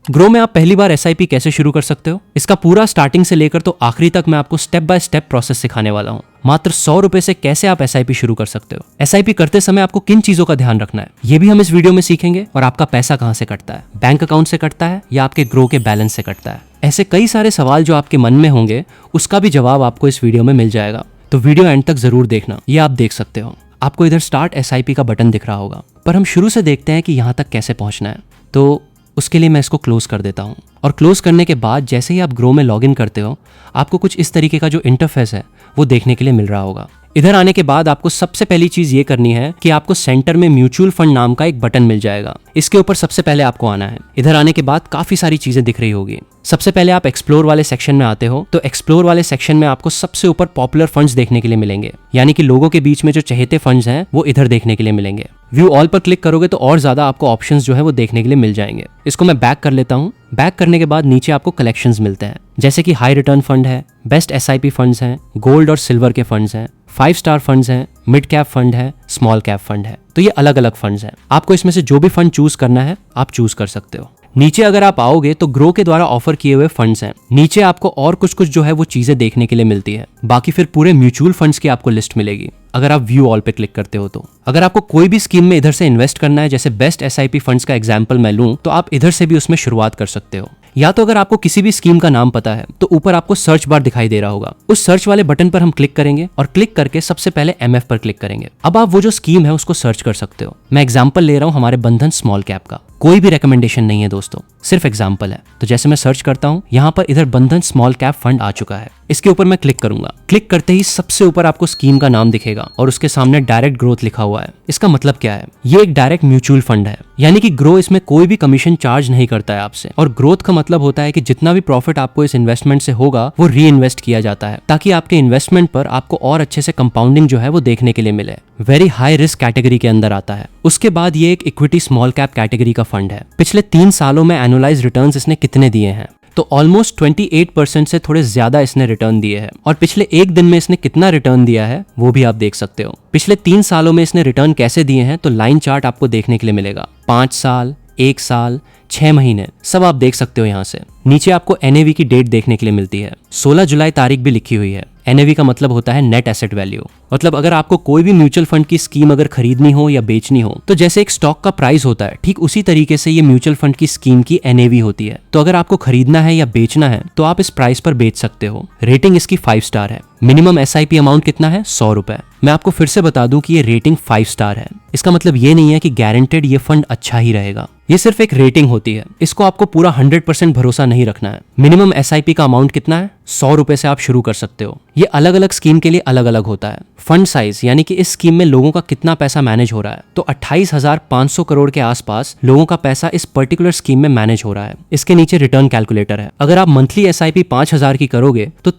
Grow में आप पहली बार एसआईपी कैसे शुरू कर सकते हो, इसका पूरा स्टार्टिंग से लेकर तो आखिरी तक मैं आपको स्टेप बाय स्टेप प्रोसेस सिखाने वाला हूँ। मात्र 100 रुपए से कैसे आप एसआईपी शुरू कर सकते हो, एसआईपी करते समय आपको किन चीजों का ध्यान रखना है, ये भी हम इस वीडियो में सीखेंगे। और आपका पैसा कहाँ से कटता है, बैंक अकाउंट से कटता है या आपके ग्रो के बैलेंस से कटता है। ऐसे कई सारे सवाल जो आपके मन में होंगे उसका भी जवाब आपको इस वीडियो में मिल जाएगा। तो वीडियो एंड तक जरूर देखना। ये आप देख सकते हो, आपको इधर स्टार्ट एसआईपी का बटन दिख रहा होगा, पर हम शुरू से देखते हैं कि यहाँ तक कैसे पहुंचना है। तो उसके लिए मैं इसको क्लोज कर देता हूँ। और क्लोज करने के बाद जैसे ही आप ग्रो में लॉगिन करते हो, आपको कुछ इस तरीके का जो इंटरफेस है वो देखने के लिए मिल रहा होगा। इधर आने के बाद आपको सबसे पहली चीज ये करनी है कि आपको सेंटर में म्यूचुअल फंड नाम का एक बटन मिल जाएगा। इसके ऊपर सबसे पहले आपको आना है। इधर आने के बाद काफी सारी चीजें दिख रही होगी। सबसे पहले आप एक्सप्लोर वाले सेक्शन में आते हो, तो एक्सप्लोर वाले सेक्शन में आपको सबसे ऊपर पॉपुलर फंड्स देखने के लिए मिलेंगे, यानी कि लोगों के बीच में जो चहेते फंड्स हैं वो इधर देखने के लिए मिलेंगे। व्यू ऑल पर क्लिक करोगे तो और ज्यादा आपको ऑप्शंस जो है वो देखने के लिए मिल जाएंगे। इसको मैं बैक कर लेता हूँ। बैक करने के बाद नीचे आपको कलेक्शंस मिलते हैं, जैसे कि हाई रिटर्न फंड है, बेस्ट एसआईपी फंड्स हैं, गोल्ड और सिल्वर के फंड्स हैं, 5 स्टार फंड्स हैं, मिड कैप फंड है, स्मॉल कैप फंड है। तो ये अलग अलग फंड्स हैं। आपको इसमें से जो भी फंड चूज करना है आप चूज कर सकते हो। नीचे अगर आप आओगे तो ग्रो के द्वारा ऑफर किए हुए फंड्स हैं। नीचे आपको और कुछ जो है वो चीजें देखने के लिए मिलती है। बाकी फिर पूरे म्यूचुअल फंड्स की आपको लिस्ट मिलेगी अगर आप व्यू ऑल पे क्लिक करते हो तो। अगर आपको कोई भी स्कीम में इधर से इन्वेस्ट करना है, जैसे बेस्ट एसआईपी फंड्स का एग्जांपल मैं लूं, तो आप इधर से भी उसमें शुरुआत कर सकते हो। या तो अगर आपको किसी भी स्कीम का नाम पता है तो ऊपर आपको सर्च बार दिखाई दे रहा होगा, उस सर्च वाले बटन पर हम क्लिक करेंगे और क्लिक करके सबसे पहले एमएफ पर क्लिक करेंगे। अब आप वो जो स्कीम है उसको सर्च कर सकते हो। मैं एग्जांपल ले रहा हूं हमारे बंधन स्मॉल कैप का, कोई भी रिकमेंडेशन नहीं है दोस्तों, सिर्फ एग्जांपल है। तो जैसे मैं सर्च करता हूं, यहाँ पर इधर बंधन स्मॉल कैप फंड आ चुका है। इसके ऊपर मैं क्लिक करूंगा। क्लिक करते ही सबसे ऊपर आपको स्कीम का नाम दिखेगा और उसके सामने डायरेक्ट ग्रोथ लिखा हुआ है। इसका मतलब क्या है, ये एक डायरेक्ट म्यूचुअल फंड है, यानी कि ग्रो इसमें कोई भी कमीशन चार्ज नहीं करता है आपसे। और ग्रोथ का मतलब होता है कि जितना भी प्रॉफिट आपको इस इन्वेस्टमेंट से होगा वो री इन्वेस्ट किया जाता है, ताकि आपके इन्वेस्टमेंट पर आपको और अच्छे से कंपाउंडिंग जो है वो देखने के लिए मिले। वेरी हाई रिस्क कैटेगरी के अंदर आता है। उसके बाद ये एक इक्विटी स्मॉल कैप कैटेगरी का फंड है। पिछले 3 सालों में एनुअलाइज रिटर्न्स इसने कितने दिए हैं, तो ऑलमोस्ट 28% से थोड़े ज्यादा इसने रिटर्न दिए हैं। और पिछले एक दिन में इसने कितना रिटर्न दिया है वो भी आप देख सकते हो। पिछले 3 सालों में इसने रिटर्न कैसे दिए हैं, तो लाइन चार्ट आपको देखने के लिए मिलेगा। 5 साल, 1 साल, 6 महीने सब आप देख सकते हो। यहाँ से नीचे आपको एनएवी की डेट देखने के लिए मिलती है। 16 जुलाई तारीख भी लिखी हुई है। एनएवी का मतलब होता है नेट एसेट वैल्यू। मतलब अगर आपको कोई भी म्यूचुअल फंड की स्कीम अगर खरीदनी हो या बेचनी हो, तो जैसे एक स्टॉक का प्राइस होता है, ठीक उसी तरीके से ये म्यूचुअल फंड की स्कीम की एनएवी होती है। तो अगर आपको खरीदना है या बेचना है तो आप इस प्राइस पर बेच सकते हो। रेटिंग इसकी 5 स्टार है। मिनिमम एसआईपी अमाउंट कितना है, 100 रुपए। मैं आपको फिर से बता दूं कि ये रेटिंग 5 स्टार है। इसका मतलब ये नहीं है कि गारंटेड ये फंड अच्छा ही रहेगा, ये सिर्फ एक रेटिंग होती है। इसको आपको पूरा 100% भरोसा नहीं रखना है। मिनिमम एसआईपी का अमाउंट कितना है, 100 रुपए से आप शुरू कर सकते हो। ये अलग अलग स्कीम के लिए अलग अलग होता है। फंड साइज यानी कि इस स्कीम में लोगों का कितना पैसा मैनेज हो रहा है, तो 28,500 करोड़ के आसपास लोगों का पैसा इस पर्टिकुलर स्कीम में मैनेज हो रहा है। इसके नीचे रिटर्न कैलकुलेटर है। अगर आप मंथली एसआईपी 5,000 की करोगे तो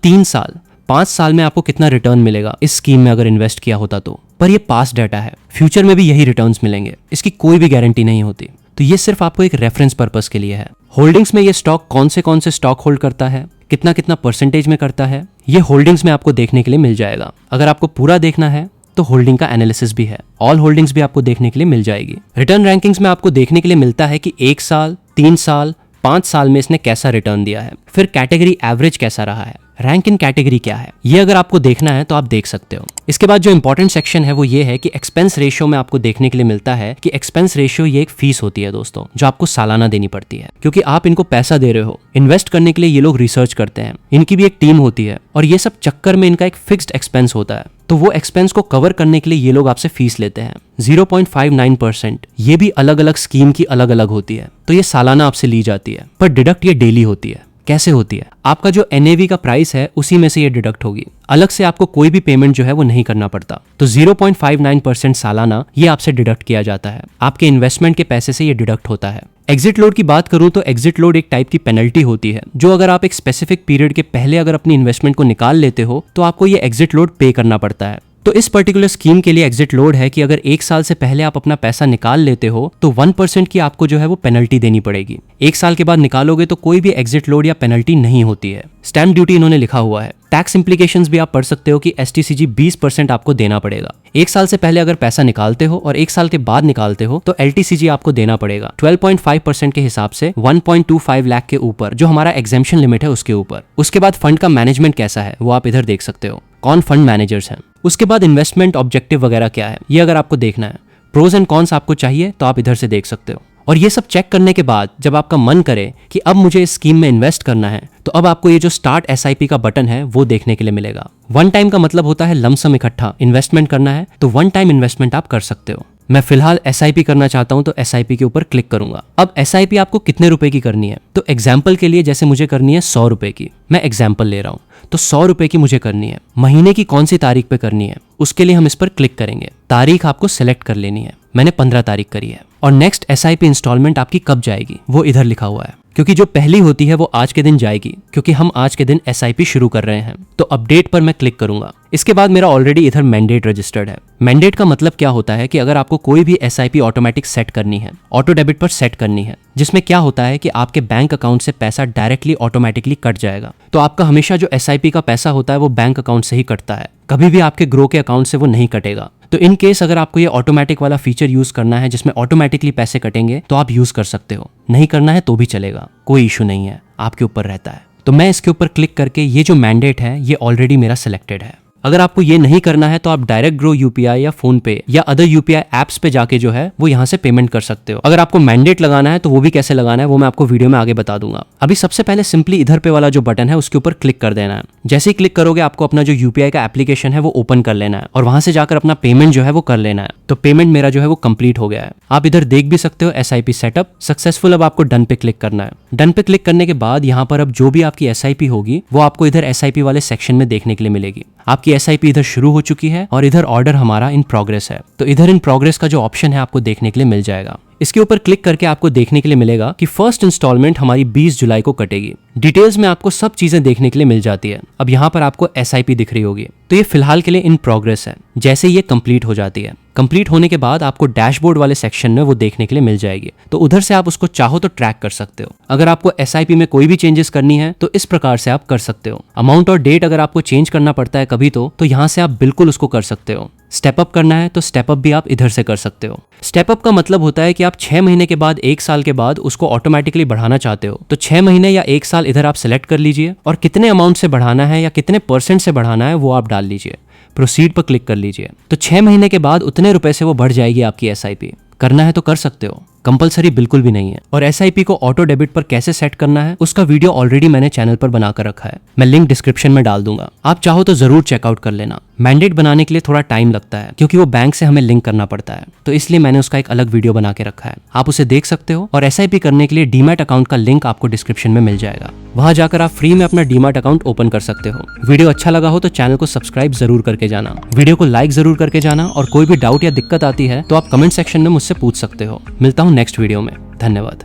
5 साल में आपको कितना रिटर्न मिलेगा इस स्कीम में अगर इन्वेस्ट किया होता तो। पर ये पास्ट डाटा है, फ्यूचर में भी यही रिटर्न्स मिलेंगे, इसकी कोई भी गारंटी नहीं होती। तो ये सिर्फ आपको एक रेफरेंस पर्पस के लिए है। होल्डिंग्स में ये स्टॉक कौन से स्टॉक होल्ड करता है, कितना परसेंटेज में करता है, ये होल्डिंग्स में आपको देखने के लिए मिल जाएगा। अगर आपको पूरा देखना है तो होल्डिंग का एनालिसिस भी है, ऑल होल्डिंग्स भी आपको देखने के लिए मिल जाएगी। रिटर्न रैंकिंग्स में आपको देखने के लिए मिलता है कि 1 साल, 3 साल, 5 साल में इसने कैसा रिटर्न दिया है, फिर कैटेगरी एवरेज कैसा रहा है, रैंक इन कैटेगरी क्या है, ये अगर आपको देखना है तो आप देख सकते हो। इसके बाद जो इंपॉर्टेंट सेक्शन है वो ये है कि एक्सपेंस रेशियो में आपको देखने के लिए मिलता है कि एक्सपेंस रेशियो ये एक फीस होती है दोस्तों, जो आपको सालाना देनी पड़ती है, क्योंकि आप इनको पैसा दे रहे हो। इन्वेस्ट करने के लिए ये लोग रिसर्च करते हैं, इनकी भी एक टीम होती है, और ये सब चक्कर में इनका एक फिक्स्ड एक्सपेंस होता है। तो वो एक्सपेंस को कवर करने के लिए ये लोग आपसे फीस लेते हैं 0.59%। ये भी अलग अलग स्कीम की अलग अलग होती है, तो ये सालाना आपसे ली जाती है, पर डिडक्ट ये डेली होती है। कैसे होती है, आपका जो एनएवी का प्राइस है उसी में से ये डिडक्ट होगी। अलग से आपको कोई भी पेमेंट जो है वो नहीं करना पड़ता। तो 0.59% सालाना ये आपसे डिडक्ट किया जाता है, आपके इन्वेस्टमेंट के पैसे से ये डिडक्ट होता है। एग्जिट लोड की बात करूं तो एग्जिट लोड एक टाइप की पेनल्टी होती है, जो अगर आप एक स्पेसिफिक पीरियड के पहले अगर अपनी इन्वेस्टमेंट को निकाल लेते हो तो आपको ये एग्जिट लोड पे करना पड़ता है। तो इस पर्टिकुलर स्कीम के लिए एग्जिट लोड है कि अगर 1 साल से पहले आप अपना पैसा निकाल लेते हो तो 1% की आपको जो है वो पेनल्टी देनी पड़ेगी। 1 साल के बाद निकालोगे तो कोई भी एग्जिट लोड या पेनल्टी नहीं होती है। स्टैम्प ड्यूटी इन्होंने लिखा हुआ है। टैक्स इंप्लीकेशंस भी आप पढ़ सकते हो कि STCG 20% आपको देना पड़ेगा। 1 साल से पहले अगर पैसा निकालते हो और 1 साल के बाद निकालते हो तो LTCG आपको देना पड़ेगा 12.5% के हिसाब से 1.25 लाख के ऊपर, जो हमारा एग्जेम्पशन लिमिट है उसके ऊपर। उसके बाद फंड का मैनेजमेंट कैसा है वो आप इधर देख सकते हो, कौन फंड मैनेजर्स हैं। उसके बाद इन्वेस्टमेंट ऑब्जेक्टिव वगैरह क्या है ये अगर आपको देखना है, प्रोज एंड कॉन्स आपको चाहिए तो आप इधर से देख सकते हो। और ये सब चेक करने के बाद जब आपका मन करे कि अब मुझे इस स्कीम में इन्वेस्ट करना है तो अब आपको ये जो स्टार्ट SIP का बटन है वो देखने के लिए मिलेगा। वन टाइम का मतलब होता है लमसम इकट्ठा इन्वेस्टमेंट करना है, तो वन टाइम इन्वेस्टमेंट आप कर सकते हो। मैं फिलहाल SIP करना चाहता हूं तो SIP के ऊपर क्लिक करूंगा। अब SIP आपको कितने रुपए की करनी है, तो एग्जाम्पल के लिए जैसे मुझे करनी है 100 रुपए की, मैं एग्जाम्पल ले रहा हूं, तो 100 रुपए की मुझे करनी है। महीने की कौन सी तारीख पे करनी है उसके लिए हम इस पर क्लिक करेंगे। तारीख आपको सिलेक्ट कर लेनी है, मैंने 15 तारीख करी है। और नेक्स्ट SIP इंस्टॉलमेंट आपकी कब जाएगी वो इधर लिखा हुआ है, क्योंकि जो पहली होती है वो आज के दिन जाएगी, क्योंकि हम आज के दिन SIP शुरू कर रहे हैं। तो अपडेट पर मैं क्लिक करूंगा। इसके बाद मेरा ऑलरेडी इधर मैंडेट रजिस्टर्ड है। मैंडेट का मतलब क्या होता है कि अगर आपको कोई भी SIP ऑटोमेटिक सेट करनी है, ऑटो डेबिट पर सेट करनी है, जिसमें क्या होता है कि आपके बैंक अकाउंट से पैसा डायरेक्टली ऑटोमेटिकली कट जाएगा। तो आपका हमेशा जो SIP का पैसा होता है वो बैंक अकाउंट से ही कटता है, कभी भी आपके ग्रो के अकाउंट से वो नहीं कटेगा। तो इन केस अगर आपको ये ऑटोमेटिक वाला फीचर यूज करना है जिसमें ऑटोमेटिकली पैसे कटेंगे तो आप यूज कर सकते हो, नहीं करना है तो भी चलेगा, कोई इशू नहीं है, आपके ऊपर रहता है। तो मैं इसके ऊपर क्लिक करके ये जो मैंडेट है ये ऑलरेडी मेरा सिलेक्टेड है। अगर आपको ये नहीं करना है तो आप डायरेक्ट ग्रो UPI या फोन पे या अदर UPI एप्स पे जाके जो है वो यहाँ से पेमेंट कर सकते हो। अगर आपको मैंडेट लगाना है तो वो भी कैसे लगाना है वो मैं आपको वीडियो में आगे बता दूंगा। अभी सबसे पहले सिंपली इधर पे वाला जो बटन है उसके ऊपर क्लिक कर देना है। जैसे ही क्लिक करोगे आपको अपना जो UPI का एप्लीकेशन है वो ओपन कर लेना है और वहां से जाकर अपना पेमेंट जो है वो कर लेना है। तो पेमेंट मेरा जो है वो कंप्लीट हो गया है। आप इधर देख भी सकते हो SIP सेटअप सक्सेसफुल। अब आपको डन पे क्लिक करना है। डन पे क्लिक करने के बाद यहाँ पर अब जो भी आपकी SIP होगी वो आपको इधर SIP वाले सेक्शन में देखने के लिए मिलेगी। आपकी SIP इधर शुरू हो चुकी है और इधर ऑर्डर हमारा इन प्रोग्रेस है। तो इधर इन प्रोग्रेस का जो ऑप्शन है आपको देखने के लिए मिल जाएगा। इसके ऊपर क्लिक करके आपको देखने के लिए मिलेगा कि फर्स्ट इंस्टॉलमेंट हमारी 20 जुलाई को कटेगी। डिटेल्स में आपको सब चीजें देखने के लिए मिल जाती है। अब यहाँ पर आपको SIP दिख रही होगी, तो ये फिलहाल के लिए इन प्रोग्रेस है। जैसे ये कंप्लीट हो जाती है, कंप्लीट होने के बाद आपको डैशबोर्ड वाले सेक्शन में वो देखने के लिए मिल जाएगी। तो उधर से आप उसको चाहो तो ट्रैक कर सकते हो। अगर आपको SIP में कोई भी चेंजेस करनी है तो इस प्रकार से आप कर सकते हो। अमाउंट और डेट अगर आपको चेंज करना पड़ता है कभी तो यहाँ से आप बिल्कुल उसको कर सकते हो। स्टेप अप करना है तो स्टेप अप भी आप इधर से कर सकते हो। स्टेप अप का मतलब होता है कि आप 6 महीने के बाद 1 साल के बाद उसको ऑटोमेटिकली बढ़ाना चाहते हो, तो 6 महीने या 1 साल इधर आप सेलेक्ट कर लीजिए और कितने अमाउंट से बढ़ाना है या कितने % से बढ़ाना है वो आप डाल लीजिए। प्रोसीड पर क्लिक कर लीजिए। तो 6 महीने के बाद उतने रुपए से वो बढ़ जाएगी आपकी SIP। करना है तो कर सकते हो, कंपलसरी बिल्कुल भी नहीं है। और SIP को ऑटो डेबिट पर कैसे सेट करना है उसका वीडियो ऑलरेडी मैंने चैनल पर बनाकर रखा है, मैं लिंक डिस्क्रिप्शन में डाल दूंगा, आप चाहो तो जरूर चेकआउट कर लेना। मैंडेट बनाने के लिए थोड़ा टाइम लगता है क्योंकि वो बैंक से हमें लिंक करना पड़ता है, तो इसलिए मैंने उसका एक अलग वीडियो बना के रखा है, आप उसे देख सकते हो। और SIP करने के लिए डीमैट अकाउंट का लिंक आपको डिस्क्रिप्शन में मिल जाएगा, वहां जाकर आप फ्री में अपना डीमैट अकाउंट ओपन कर सकते हो। वीडियो अच्छा लगा हो तो चैनल को सब्सक्राइब जरूर करके जाना, वीडियो को लाइक जरूर करके जाना, और कोई भी डाउट या दिक्कत आती है तो आप कमेंट सेक्शन में मुझसे पूछ सकते हो। मिलता हूँ नेक्स्ट वीडियो में, धन्यवाद।